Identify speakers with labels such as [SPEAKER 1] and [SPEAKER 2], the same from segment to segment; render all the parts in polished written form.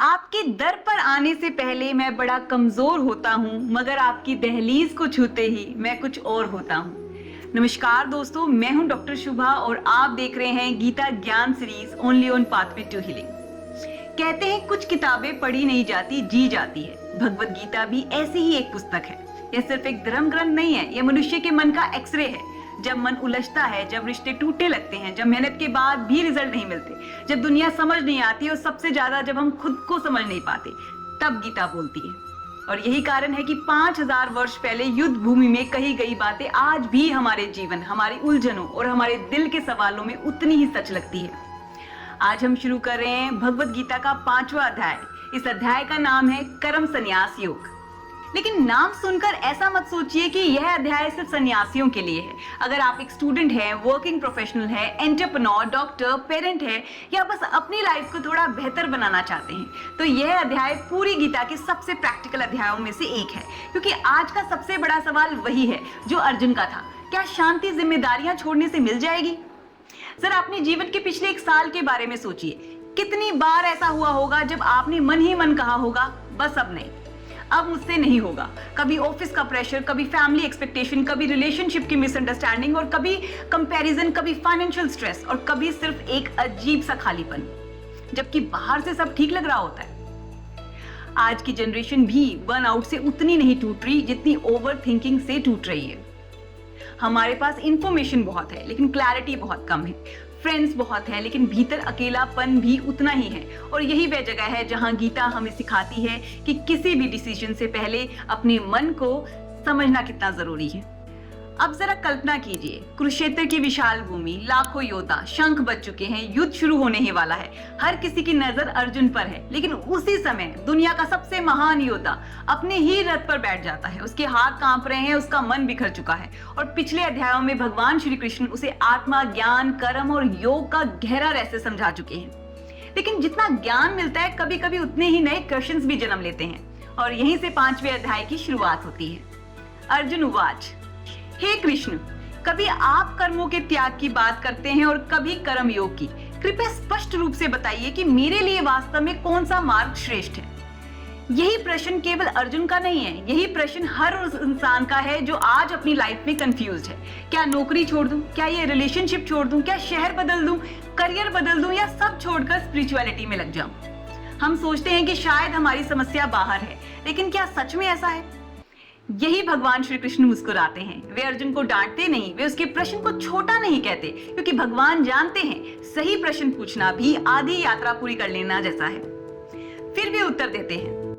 [SPEAKER 1] आपके दर पर आने से पहले मैं बड़ा कमजोर होता हूँ, मगर आपकी दहलीज को छूते ही मैं कुछ और होता हूँ। नमस्कार दोस्तों, मैं हूँ डॉक्टर शुभा और आप देख रहे हैं Gita Gyan series only on pathway to healing. कहते हैं कुछ किताबें पढ़ी नहीं जाती, जी जाती है। भगवत गीता भी ऐसी ही एक पुस्तक है। यह सिर्फ एक धर्म ग्रंथ नहीं है, यह मनुष्य के मन का एक्सरे है। जब मन उलझता है, जब रिश्ते टूटने लगते हैं, जब मेहनत के बाद भी रिजल्ट नहीं मिलते, जब दुनिया समझ नहीं आती और सबसे ज्यादा जब हम खुद को समझ नहीं पाते, तब गीता बोलती है। और यही कारण है कि 5000 वर्ष पहले युद्ध भूमि में कही गई बातें आज भी हमारे जीवन, हमारी उलझनों और हमारे दिल के सवालों में उतनी ही सच लगती है। आज हम शुरू कर रहे हैं भगवत गीता का 5वां अध्याय। इस अध्याय का नाम है कर्म संन्यास योग। लेकिन नाम सुनकर ऐसा मत सोचिए कि यह अध्याय सिर्फ सन्यासियों के लिए है। अगर आप एक स्टूडेंट हैं, वर्किंग प्रोफेशनल है, एंटरप्रेन्योर, डॉक्टर, पेरेंट है या बस अपनी लाइफ को थोड़ा बेहतर बनाना चाहते हैं, तो यह अध्याय पूरी गीता के सबसे प्रैक्टिकल अध्यायों में से एक है। क्योंकि आज का सबसे बड़ा सवाल वही है जो अर्जुन का था, क्या शांति जिम्मेदारियां छोड़ने से मिल जाएगी? जरा अपने जीवन के पिछले 1 साल के बारे में सोचिए। कितनी बार ऐसा हुआ होगा जब आपने मन ही मन कहा होगा, बस अब नहीं, अब मुझसे नहीं होगा। कभी ऑफिस का प्रेशर, कभी फैमिली एक्सपेक्टेशन, कभी रिलेशनशिप की मिसअंडरस्टैंडिंग और कभी कंपैरिजन, कभी फाइनेंशियल स्ट्रेस और कभी सिर्फ एक अजीब सा खालीपन, जबकि बाहर से सब ठीक लग रहा होता है। आज की जनरेशन भी बर्नआउट से उतनी नहीं टूट रही जितनी ओवर थिंकिंग से टूट रही है। हमारे पास इंफॉर्मेशन बहुत है लेकिन क्लैरिटी बहुत कम है। फ्रेंड्स बहुत है लेकिन भीतर अकेलापन भी उतना ही है। और यही वह जगह है जहां गीता हमें सिखाती है कि किसी भी डिसीजन से पहले अपने मन को समझना कितना जरूरी है। अब जरा कल्पना कीजिए, कुरुक्षेत्र की विशाल भूमि, लाखों योद्धा, शंख बज चुके हैं, युद्ध शुरू होने ही वाला है। हर किसी की नजर अर्जुन पर है, लेकिन उसी समय दुनिया का सबसे महान योद्धा अपने ही रथ पर बैठ जाता है। उसके हाथ कांप रहे हैं, उसका मन बिखर चुका है। और पिछले अध्यायों में भगवान श्री कृष्ण उसे आत्मा, ज्ञान, कर्म और योग का गहरा रहस्य समझा चुके हैं। लेकिन जितना ज्ञान मिलता है, कभी कभी उतने ही नए क्वेश्चंस भी जन्म लेते हैं। और यहीं से 5वें अध्याय की शुरुआत होती है। अर्जुन उवाच, हे कृष्ण, कभी आप कर्मों के त्याग की बात करते हैं और कभी कर्म योग की। कृपया स्पष्ट रूप से बताइए कि मेरे लिए वास्तव में कौन सा मार्ग श्रेष्ठ है। यही प्रश्न केवल अर्जुन का नहीं है, यही प्रश्न हर उस इंसान का है जो आज अपनी लाइफ में कंफ्यूज है। क्या नौकरी छोड़ दूं? क्या ये रिलेशनशिप छोड़ दूं? क्या शहर बदल दूं? करियर बदल दूं? या सब छोड़कर स्पिरिचुअलिटी में लग जाऊं? हम सोचते हैं कि शायद हमारी समस्या बाहर है, लेकिन क्या सच में ऐसा है? यही भगवान श्री कृष्ण मुस्कुराते हैं। वे अर्जुन को डांटते नहीं, वे उसके प्रश्न को छोटा नहीं कहते, क्योंकि भगवान जानते हैं सही प्रश्न पूछना भी आधी यात्रा पूरी कर लेना जैसा है। फिर वे उत्तर देते हैं,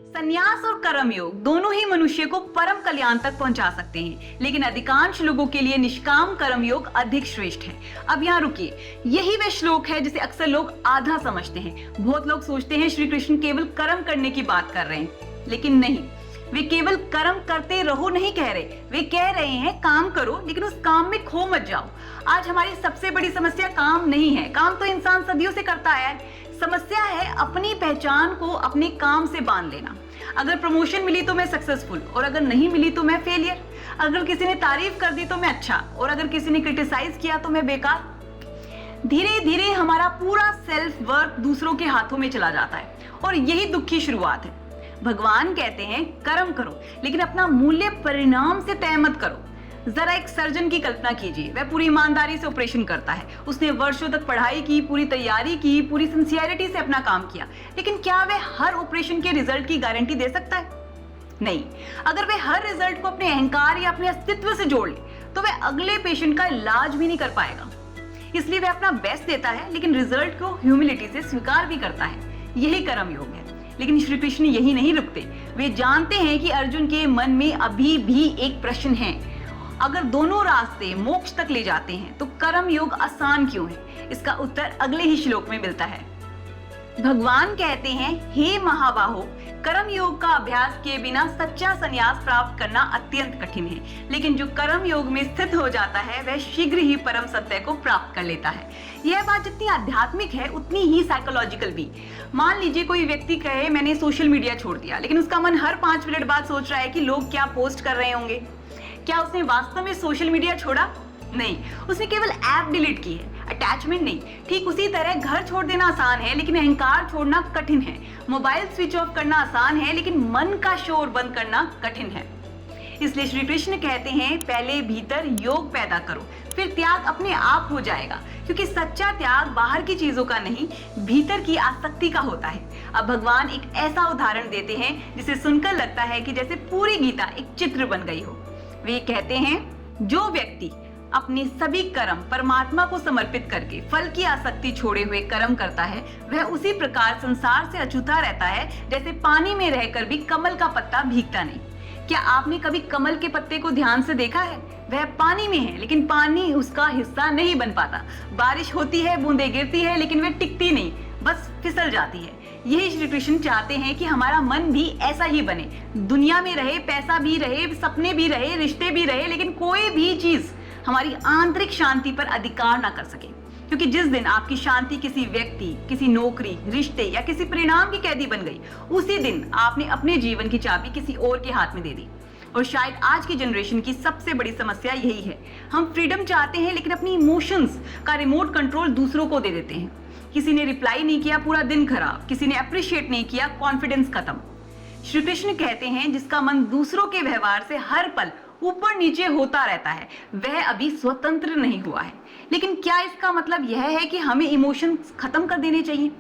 [SPEAKER 1] संन्यास और कर्म योग दोनों ही मनुष्य को परम कल्याण तक पहुंचा सकते हैं, लेकिन अधिकांश लोगों के लिए निष्काम कर्म योग अधिक श्रेष्ठ है। अब यहाँ रुकिए, यही वह श्लोक है जिसे अक्सर लोग आधा समझते हैं। बहुत लोग सोचते हैं श्री कृष्ण केवल कर्म करने की बात कर रहे हैं, लेकिन नहीं, वे केवल कर्म करते रहो नहीं कह रहे। वे कह रहे हैं काम करो, लेकिन उस काम में खो मत जाओ। आज हमारी सबसे बड़ी समस्या काम नहीं है, काम तो इंसान सदियों से करता है। समस्या है अपनी पहचान को अपने काम से बांध लेना। अगर प्रमोशन मिली तो मैं सक्सेसफुल, और अगर नहीं मिली तो मैं फेलियर। अगर किसी ने तारीफ कर दी तो मैं अच्छा, और अगर किसी ने क्रिटिसाइज किया तो मैं बेकार। धीरे धीरे हमारा पूरा सेल्फ वर्थ दूसरों के हाथों में चला जाता है, और यही दुख की शुरुआत है। भगवान कहते हैं कर्म करो, लेकिन अपना मूल्य परिणाम से तय मत करो। जरा एक सर्जन की कल्पना कीजिए, वह पूरी ईमानदारी से ऑपरेशन करता है। उसने वर्षों तक पढ़ाई की, पूरी तैयारी की, पूरी सिंसियरिटी से अपना काम किया, लेकिन क्या वह हर ऑपरेशन के रिजल्ट की गारंटी दे सकता है? नहीं। अगर वह हर रिजल्ट को अपने अहंकार या अपने अस्तित्व से जोड़ ले, तो वह अगले पेशेंट का इलाज भी नहीं कर पाएगा। इसलिए वह अपना बेस्ट देता है, लेकिन रिजल्ट को ह्यूमिलिटी से स्वीकार भी करता है। यही कर्म योग है। लेकिन श्री कृष्ण यही नहीं रुकते। वे जानते हैं कि अर्जुन के मन में अभी भी एक प्रश्न है। अगर दोनों रास्ते मोक्ष तक ले जाते हैं तो कर्म योग आसान क्यों है? इसका उत्तर अगले ही श्लोक में मिलता है। भगवान कहते हैं, हे महाबाहो, कर्म योग का अभ्यास किए बिना सच्चा संन्यास प्राप्त करना अत्यंत कठिन है, लेकिन जो कर्म योग में स्थित हो जाता है वह शीघ्र ही परम सत्य को प्राप्त कर लेता है। यह बात जितनी आध्यात्मिक है उतनी ही साइकोलॉजिकल भी। मान लीजिए कोई व्यक्ति कहे मैंने सोशल मीडिया छोड़ दिया, लेकिन उसका मन हर 5 मिनट बाद सोच रहा है कि लोग क्या पोस्ट कर रहे होंगे। क्या उसने वास्तव में सोशल मीडिया छोड़ा? नहीं, उसने केवल ऐप डिलीट की है। अटैचमेंट नहीं। ठीक उसी तरह घर छोड़ देना आसान है लेकिन अहंकार छोड़ना कठिन है। मोबाइल स्विच ऑफ करना आसान है लेकिन मन का शोर बंद करना कठिन है। इसलिए श्री कृष्ण कहते हैं पहले भीतर योग पैदा करो, फिर त्याग अपने आप हो जाएगा। क्योंकि सच्चा त्याग बाहर की चीजों का नहीं, भीतर की आसक्ति का होता है। अब भगवान एक ऐसा उदाहरण देते हैं जिसे सुनकर लगता है कि जैसे पूरी गीता एक चित्र बन गई हो। वे कहते हैं जो व्यक्ति अपने सभी कर्म परमात्मा को समर्पित करके फल की आसक्ति छोड़े हुए कर्म करता है, वह उसी प्रकार संसार से अछूता रहता है जैसे पानी में रहकर भी कमल का पत्ता भीगता नहीं। क्या आपने कभी कमल के पत्ते को ध्यान से देखा है? वह पानी में है लेकिन पानी उसका हिस्सा नहीं बन पाता। बारिश होती है, बूंदें गिरती है लेकिन वह टिकती नहीं, बस फिसल जाती है। यही श्री कृष्ण चाहते हैं कि हमारा मन भी ऐसा ही बने। दुनिया में रहे, पैसा भी रहे, सपने भी रहे, रिश्ते भी रहे, लेकिन कोई भी चीज हमारी आंतरिक शांति पर अधिकार ना कर सके। क्योंकि जिस दिन आपकी शांति किसी व्यक्ति, किसी नौकरी, रिश्ते या किसी परिणाम की कैदी बन गई, उसी दिन आपने अपने जीवन की चाबी किसी और के हाथ में दे दी। और शायद आज की जनरेशन की सबसे बड़ी समस्या यही है। हम फ्रीडम चाहते हैं लेकिन अपनी इमोशंस का रिमोट कंट्रोल दूसरों को दे देते हैं। किसी ने रिप्लाई नहीं किया, पूरा दिन खराब। किसी ने अप्रिशिएट नहीं किया, कॉन्फिडेंस खत्म। श्री कृष्ण कहते हैं जिसका मन दूसरों के व्यवहार से हर पल ऊपर नीचे होता रहता है, वह अभी स्वतंत्र नहीं हुआ है। लेकिन क्या इसका मतलब यह है कि हमें इमोशंस खत्म कर देने चाहिए?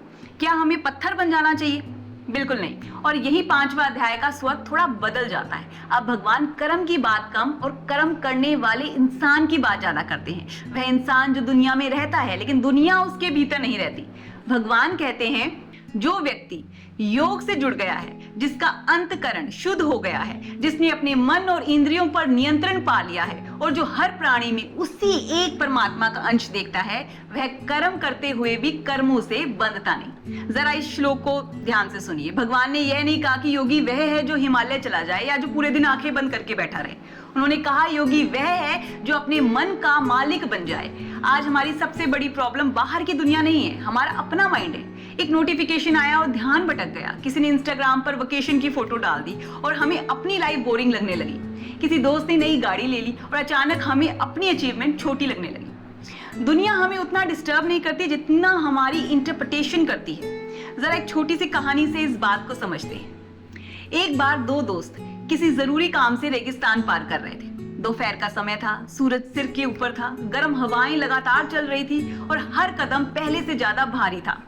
[SPEAKER 1] क्या हमें पत्थर बन जाना चाहिए? बिल्कुल नहीं। और यही 5वां अध्याय का स्वर थोड़ा बदल जाता है। अब भगवान कर्म की बात कम और कर्म करने वाले इंसान की बात ज्यादा करते हैं। वह इंसान जो दुनिया में रहता है लेकिन दुनिया उसके भीतर नहीं रहती। भगवान कहते हैं जो व्यक्ति योग से जुड़ गया है, जिसका अंतकरण शुद्ध हो गया है, जिसने अपने मन और इंद्रियों पर नियंत्रण पा लिया है और जो हर प्राणी में उसी एक परमात्मा का अंश देखता है, वह कर्म करते हुए भी कर्मों से बंधता नहीं। जरा इस श्लोक को ध्यान से सुनिए। भगवान ने यह नहीं कहा कि योगी वह है जो हिमालय चला जाए या जो पूरे दिन आंखें बंद करके बैठा रहे। उन्होंने कहा योगी वह है जो अपने मन का मालिक बन जाए। आज हमारी सबसे बड़ी प्रॉब्लम बाहर की दुनिया नहीं है, हमारा अपना माइंड है। एक नोटिफिकेशन आया और ध्यान भटक गया। किसी ने इंस्टाग्राम पर वेकेशन की फोटो डाल दी और हमें अपनी लाइफ बोरिंग लगने लगी। किसी दोस्त ने नई गाड़ी ले ली और अचानक हमें अपनी अचीवमेंट छोटी लगने लगी। दुनिया हमें उतना डिस्टर्ब नहीं करती जितना हमारी इंटरप्रिटेशन करती है। जरा एक छोटी सी कहानी से इस बात को समझते हैं। एक बार दो दोस्त किसी जरूरी काम से रेगिस्तान पार कर रहे थे। दोपहर का समय था, सूरज सिर के ऊपर था, गर्म हवाएं लगातार चल रही थी और हर कदम पहले से ज्यादा भारी था।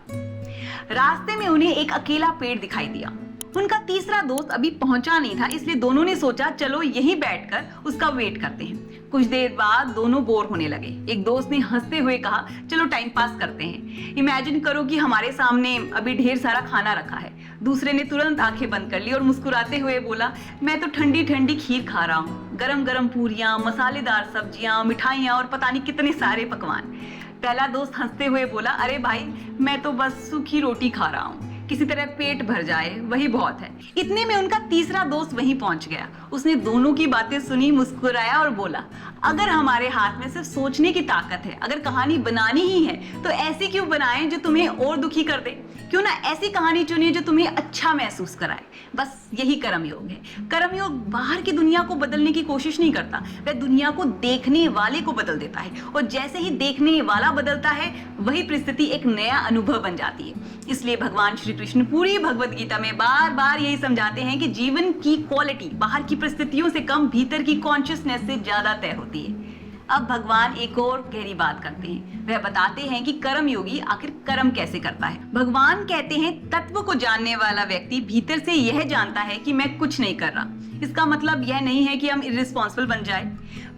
[SPEAKER 1] रास्ते में उन्हें एक अकेला पेड़ दिखाई दिया। उनका तीसरा दोस्त अभी पहुंचा नहीं था, इसलिए दोनों ने सोचा चलो यहीं बैठकर उसका वेट करते हैं। कुछ देर बाद दोनों बोर होने लगे। एक दोस्त ने हंसते हुए कहा चलो टाइम पास करते हैं। इमेजिन करो कि हमारे सामने अभी ढेर सारा खाना रखा है। दूसरे ने तुरंत आंखें बंद कर ली और मुस्कुराते हुए बोला मैं तो ठंडी ठंडी खीर खा रहा हूँ, गरम गरम पूरियां, मसालेदार सब्जियां, मिठाइयां और पता नहीं कितने सारे पकवान। पहला दोस्त हंसते हुए बोला अरे भाई मैं तो बस सूखी रोटी खा रहा हूँ, किसी तरह पेट भर जाए वही बहुत है। इतने में उनका तीसरा दोस्त वहीं पहुंच गया। उसने दोनों की बातें सुनी, मुस्कुराया और बोला अगर हमारे हाथ में सिर्फ सोचने की ताकत है, अगर कहानी बनानी ही है तो ऐसी क्यों बनाएं जो तुम्हें और दुखी कर दे? क्यों ना ऐसी कहानी चुनिए जो तुम्हें अच्छा महसूस कराए। बस यही कर्मयोग है। कर्मयोग बाहर की दुनिया को बदलने की कोशिश नहीं करता, वह दुनिया को देखने वाले को बदल देता है। और जैसे ही देखने वाला बदलता है वही परिस्थिति एक नया अनुभव बन जाती है। इसलिए भगवान श्री कृष्ण पूरी भगवत गीता में बार बार यही समझाते हैं कि जीवन की क्वालिटी बाहर की परिस्थितियों से कम भीतर की कॉन्शियसनेस से ज्यादा तय होती है। अब भगवान एक और गहरी बात करते हैं। वह बताते हैं कि कर्म योगी आखिर कर्म कैसे करता है। भगवान कहते हैं तत्व को जानने वाला व्यक्ति भीतर से यह जानता है कि मैं कुछ नहीं कर रहा। इसका मतलब यह नहीं है कि हम इर्रिस्पॉन्सिबल बन जाए,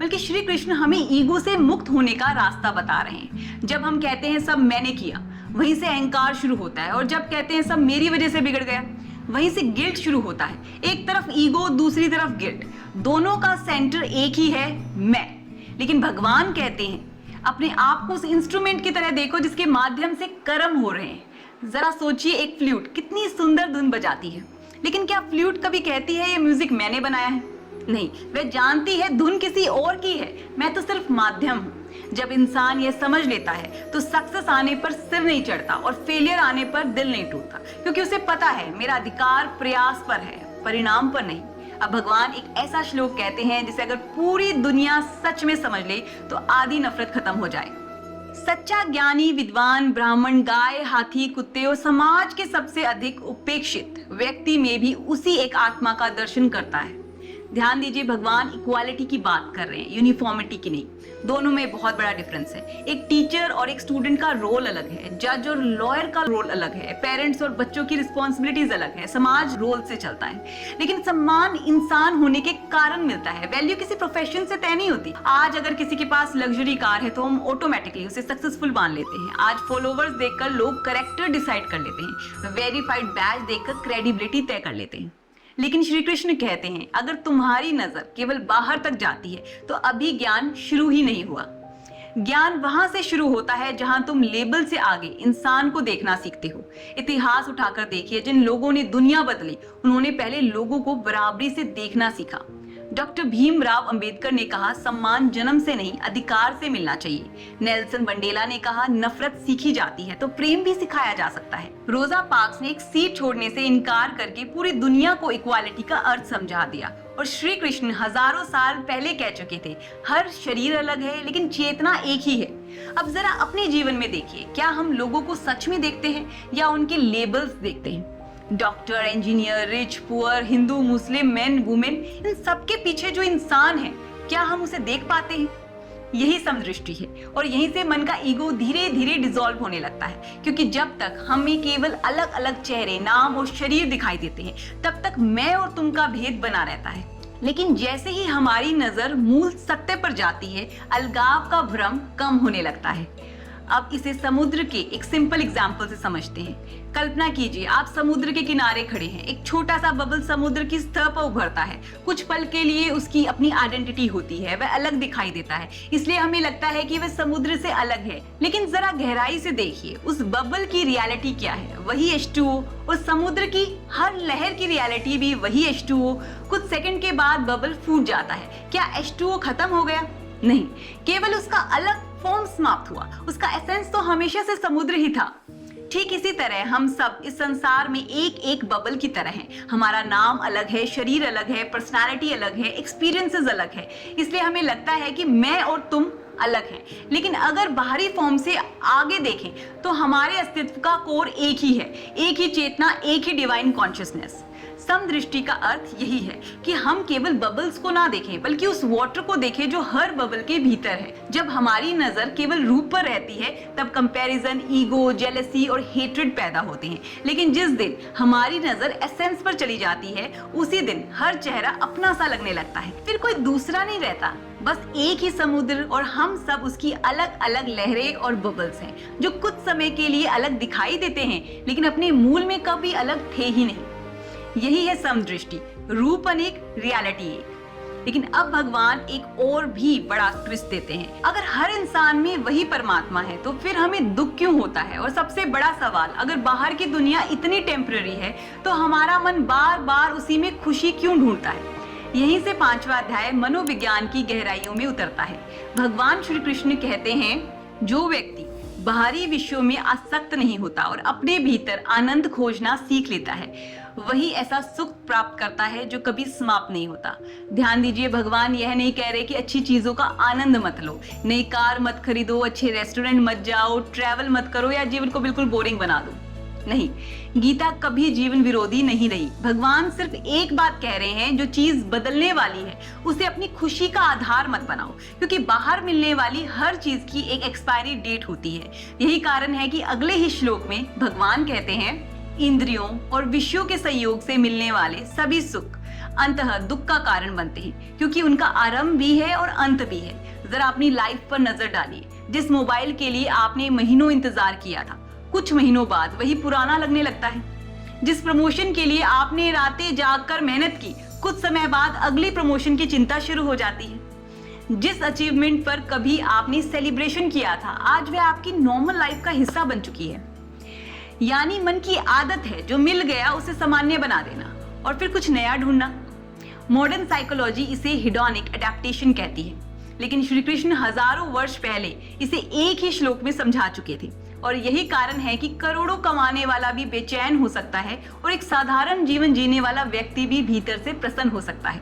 [SPEAKER 1] बल्कि श्री कृष्ण हमें ईगो से मुक्त होने का रास्ता बता रहे हैं। जब हम कहते हैं सब मैंने किया, वहीं से अहंकार शुरू होता है। और जब कहते हैं सब मेरी वजह से बिगड़ गया, वहीं से गिल्ट शुरू होता है। एक तरफ ईगो, दूसरी तरफ गिल्ट, दोनों का सेंटर एक ही है, मैं। लेकिन भगवान कहते हैं अपने आप को उस इंस्ट्रूमेंट की तरह देखो जिसके माध्यम से कर्म हो रहे हैं। जरा सोचिए एक फ्लूट कितनी सुंदर धुन बजाती है, लेकिन क्या फ्लूट कभी कहती है ये म्यूजिक मैंने बनाया है? नहीं, वह जानती है धुन किसी और की है, मैं तो सिर्फ माध्यम हूं। जब इंसान ये समझ लेता है तो सक्सेस आने पर सिर नहीं चढ़ता और फेलियर आने पर दिल नहीं टूटता, क्योंकि उसे पता है मेरा अधिकार प्रयास पर है, परिणाम पर नहीं। अब भगवान एक ऐसा श्लोक कहते हैं जिसे अगर पूरी दुनिया सच में समझ ले तो आधी नफरत खत्म हो जाए। सच्चा ज्ञानी, विद्वान, ब्राह्मण, गाय, हाथी, कुत्ते और समाज के सबसे अधिक उपेक्षित व्यक्ति में भी उसी एक आत्मा का दर्शन करता है। ध्यान दीजिए, भगवान इक्वालिटी की बात कर रहे हैं, यूनिफॉर्मिटी की नहीं। दोनों में बहुत बड़ा डिफरेंस है। एक टीचर और एक स्टूडेंट का रोल अलग है, जज और लॉयर का रोल अलग है, पेरेंट्स और बच्चों की रिस्पॉन्सिबिलिटीज अलग है, समाज रोल से चलता है। लेकिन सम्मान इंसान होने के कारण मिलता है, वैल्यू किसी प्रोफेशन से तय नहीं होती। आज अगर किसी के पास लग्जरी कार है तो हम ऑटोमेटिकली उसे सक्सेसफुल मान लेते हैं। आज फॉलोवर्स देखकर लोग कैरेक्टर डिसाइड कर लेते हैं, वेरीफाइड बैज देखकर क्रेडिबिलिटी तय कर लेते हैं। लेकिन श्री कृष्ण कहते हैं, अगर तुम्हारी नजर केवल बाहर तक जाती है तो अभी ज्ञान शुरू ही नहीं हुआ। ज्ञान वहां से शुरू होता है जहां तुम लेबल से आगे इंसान को देखना सीखते हो। इतिहास उठाकर देखिए, जिन लोगों ने दुनिया बदली उन्होंने पहले लोगों को बराबरी से देखना सीखा। डॉक्टर भीमराव अंबेडकर ने कहा, सम्मान जन्म से नहीं अधिकार से मिलना चाहिए। नेल्सन मंडेला ने कहा, नफरत सीखी जाती है तो प्रेम भी सिखाया जा सकता है। रोजा पार्क्स ने एक सीट छोड़ने से इनकार करके पूरी दुनिया को इक्वालिटी का अर्थ समझा दिया। और श्री कृष्ण हजारों साल पहले कह चुके थे, हर शरीर अलग है लेकिन चेतना एक ही है। अब जरा अपने जीवन में देखिए, क्या हम लोगों को सच में देखते हैं या उनके लेबल्स देखते हैं? Doctor, engineer, rich, poor, Hindu, Muslim, man, women, इन सबके पीछे जो इंसान है, क्या हम उसे देख पाते हैं? यही समदृष्टि है और यहीं से मन का ईगो धीरे धीरे डिसॉल्व होने लगता है। क्योंकि जब तक हमें केवल अलग अलग चेहरे, नाम और शरीर दिखाई देते हैं, तब तक मैं और तुम का भेद बना रहता है। लेकिन जैसे ही हमारी नजर मूल सत्य पर जाती है, अलगाव का भ्रम कम होने लगता है। अब इसे समुद्र के एक सिंपल एग्जाम्पल से समझते हैं। कल्पना कीजिए, आप समुद्र के किनारे खड़े हैं। एक छोटा सा बबल समुद्र की सतह पर उभरता है। कुछ पल के लिए उसकी अपनी आइडेंटिटी होती है, वह अलग दिखाई देता है, इसलिए हमें लगता है कि वह समुद्र से अलग है। लेकिन जरा गहराई से देखिए, उस बबल की रियलिटी क्या है? वही H2O। और समुद्र की हर लहर की रियलिटी भी वही H2O। कुछ सेकंड के बाद बबल फूट जाता है। क्या H2O खत्म हो गया? नहीं, केवल उसका अलग फॉर्म समाप्त हुआ। उसका एसेंस तो हमेशा से समुद्र ही था। ठीक इसी तरह हम सब इस संसार में एक एक बबल की तरह हैं। हमारा नाम अलग है, शरीर अलग है, पर्सनालिटी अलग है, एक्सपीरियंसेस अलग है। इसलिए हमें लगता है कि मैं और तुम अलग हैं। लेकिन अगर बाहरी फॉर्म से आगे देखें तो हमारे अस्तित्व का कोर एक ही है, एक ही चेतना, एक ही डिवाइन कॉन्शियसनेस। समदृष्टि का अर्थ यही है कि हम केवल बबल्स को ना देखें, बल्कि उस वाटर को देखें जो हर बबल के भीतर है। जब हमारी नजर केवल रूप पर रहती है, तब कंपैरिजन, ईगो, जेलसी और हेट्रेड पैदा होते हैं। लेकिन जिस दिन हमारी नजर एसेंस पर चली जाती है, उसी दिन हर चेहरा अपना सा लगने लगता है। फिर कोई दूसरा नहीं रहता, बस एक ही समुद्र और हम सब उसकी अलग अलग लहरें और बबल्स हैं, जो कुछ समय के लिए अलग दिखाई देते हैं, लेकिन अपने मूल में कभी अलग थे ही नहीं। यही है समदृष्टि, रूप अनेक, रियलिटी एक। लेकिन अब भगवान एक और भी बड़ा ट्विस्ट देते हैं। अगर हर इंसान में वही परमात्मा है तो फिर हमें दुख क्यों होता है? और सबसे बड़ा सवाल, अगर बाहर की दुनिया इतनी टेम्पररी है तो हमारा मन बार बार उसी में खुशी क्यों ढूंढता है? यहीं से 5वां अध्याय मनोविज्ञान की गहराइयों में उतरता है। भगवान श्री कृष्ण कहते हैं, जो व्यक्ति बाहरी विषयों में आसक्त नहीं होता और अपने भीतर आनंद खोजना सीख लेता है, वही ऐसा सुख प्राप्त करता है जो कभी समाप्त नहीं होता। ध्यान दीजिए, भगवान यह नहीं कह रहे कि अच्छी चीजों का आनंद मत लो, नई कार मत खरीदो, अच्छे रेस्टोरेंट मत जाओ, ट्रैवल मत करो या जीवन को बिल्कुल बोरिंग बना दो। नहीं, गीता कभी जीवन विरोधी नहीं रही। भगवान सिर्फ एक बात कह रहे हैं, जो चीज बदलने वाली है उसे अपनी खुशी का आधार मत बनाओ, क्योंकि बाहर मिलने वाली हर चीज की एक एक्सपायरी डेट होती है। यही कारण है कि अगले ही श्लोक में भगवान कहते हैं, इंद्रियों और विषयों के संयोग से मिलने वाले सभी सुख अंततः दुख का कारण बनते हैं, क्योंकि उनका आरंभ भी है और अंत भी है। जरा अपनी लाइफ पर नजर डालिए। जिस मोबाइल के लिए आपने महीनों इंतजार किया था, कुछ महीनों बाद वही पुराना लगने लगता है। जिस प्रमोशन के लिए आपने रातें जागकर मेहनत की, कुछ समय बाद अगली प्रमोशन की चिंता शुरू हो जाती है। जिस अचीवमेंट पर कभी आपने सेलिब्रेशन किया था, आज वह आपकी नॉर्मल लाइफ का हिस्सा बन चुकी है। यानी मन की आदत है, जो मिल गया उसे सामान्य बना देना और फिर कुछ नया ढूंढना। मॉडर्न साइकोलॉजी इसे हिडोनिक एडेप्टेशन कहती है, लेकिन श्री कृष्ण हजारों वर्ष पहले इसे एक ही श्लोक में समझा चुके थे। और यही कारण है कि करोड़ों कमाने वाला भी बेचैन हो सकता है और एक साधारण जीवन जीने वाला व्यक्ति भी भीतर से प्रसन्न हो सकता है,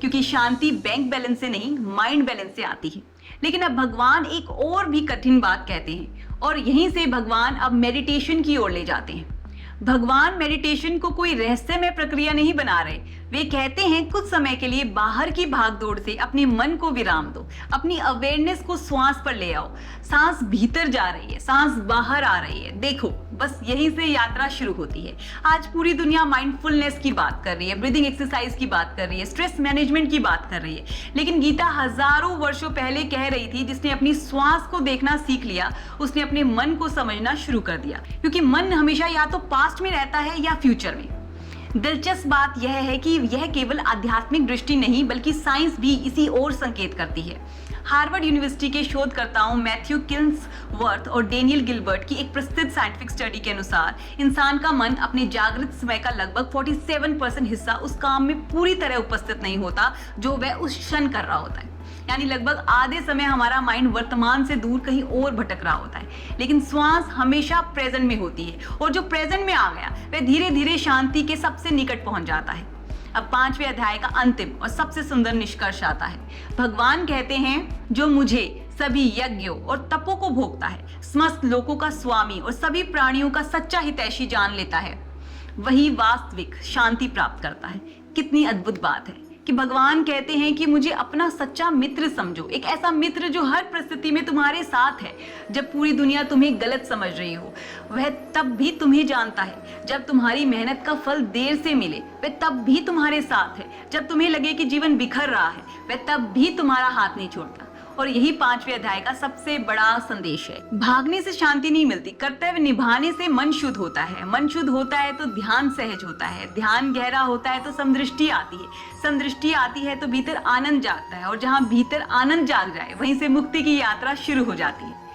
[SPEAKER 1] क्योंकि शांति बैंक बैलेंस से नहीं, माइंड बैलेंस से आती है। लेकिन अब भगवान एक और भी कठिन बात कहते हैं और यहीं से भगवान अब मेडिटेशन की ओर ले जाते हैं। भगवान मेडिटेशन को कोई रहस्यमय प्रक्रिया नहीं बना रहे। वे कहते हैं कुछ समय के लिए बाहर की भागदौड़ से अपने मन को विराम दो, अपनी अवेयरनेस को श्वास पर ले आओ। सांस भीतर जा रही है, सांस बाहर आ रही है, देखो, बस यहीं से यात्रा शुरू होती है। आज पूरी दुनिया माइंडफुलनेस की बात कर रही है, ब्रीदिंग एक्सरसाइज की बात कर रही है, स्ट्रेस मैनेजमेंट की बात कर रही है, लेकिन गीता हजारों वर्षों पहले कह रही थी, जिसने अपनी श्वास को देखना सीख लिया उसने अपने मन को समझना शुरू कर दिया, क्योंकि मन हमेशा या तो पास्ट में रहता है या फ्यूचर में। दिलचस्प बात यह है कि यह केवल आध्यात्मिक दृष्टि नहीं बल्कि साइंस भी इसी ओर संकेत करती है। हार्वर्ड यूनिवर्सिटी के शोधकर्ताओं मैथ्यू किल्सवर्थ और डेनियल गिलबर्ट की एक प्रसिद्ध साइंटिफिक स्टडी के अनुसार इंसान का मन अपने जागृत समय का लगभग 47% हिस्सा उस काम में पूरी तरह उपस्थित नहीं होता जो वह उस क्षण कर रहा होता है। यानी लगभग आधे समय हमारा माइंड वर्तमान से दूर कहीं और भटक रहा होता है, लेकिन श्वास हमेशा प्रेजेंट में होती है और जो प्रेजेंट में आ गया वह धीरे धीरे शांति के सबसे निकट पहुंच जाता है। अब 5वें अध्याय का अंतिम और सबसे सुंदर निष्कर्ष आता है। भगवान कहते हैं, जो मुझे सभी यज्ञों और तपों को भोगता है, समस्त लोकों का स्वामी और सभी प्राणियों का सच्चा हितैषी जान लेता है, वही वास्तविक शांति प्राप्त करता है। कितनी अद्भुत बात है कि भगवान कहते हैं कि मुझे अपना सच्चा मित्र समझो, एक ऐसा मित्र जो हर परिस्थिति में तुम्हारे साथ है। जब पूरी दुनिया तुम्हें गलत समझ रही हो, वह तब भी तुम्हें जानता है। जब तुम्हारी मेहनत का फल देर से मिले, वह तब भी तुम्हारे साथ है। जब तुम्हें लगे कि जीवन बिखर रहा है, वह तब भी तुम्हारा हाथ नहीं छोड़ता। और यही 5वें अध्याय का सबसे बड़ा संदेश है। भागने से शांति नहीं मिलती, कर्तव्य निभाने से मन शुद्ध होता है। मन शुद्ध होता है तो ध्यान सहज होता है, ध्यान गहरा होता है तो समदृष्टि आती है, समदृष्टि आती है तो भीतर आनंद जागता है, और जहाँ भीतर आनंद जाग जाए वहीं से मुक्ति की यात्रा शुरू हो जाती है।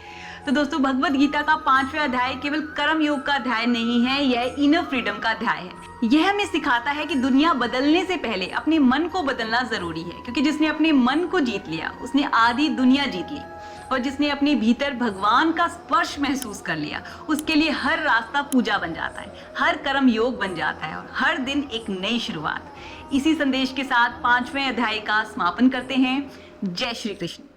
[SPEAKER 1] तो दोस्तों, भगवद गीता का 5वां अध्याय केवल कर्म योग का अध्याय नहीं है, यह इनर फ्रीडम का अध्याय है। यह हमें सिखाता है कि दुनिया बदलने से पहले अपने मन को बदलना जरूरी है, क्योंकि जिसने अपने मन को जीत लिया उसने आधी दुनिया जीत ली, और जिसने अपने भीतर भगवान का स्पर्श महसूस कर लिया उसके लिए हर रास्ता पूजा बन जाता है, हर कर्म योग बन जाता है और हर दिन एक नई शुरुआत। इसी संदेश के साथ 5वें अध्याय का समापन करते हैं। जय श्री कृष्ण।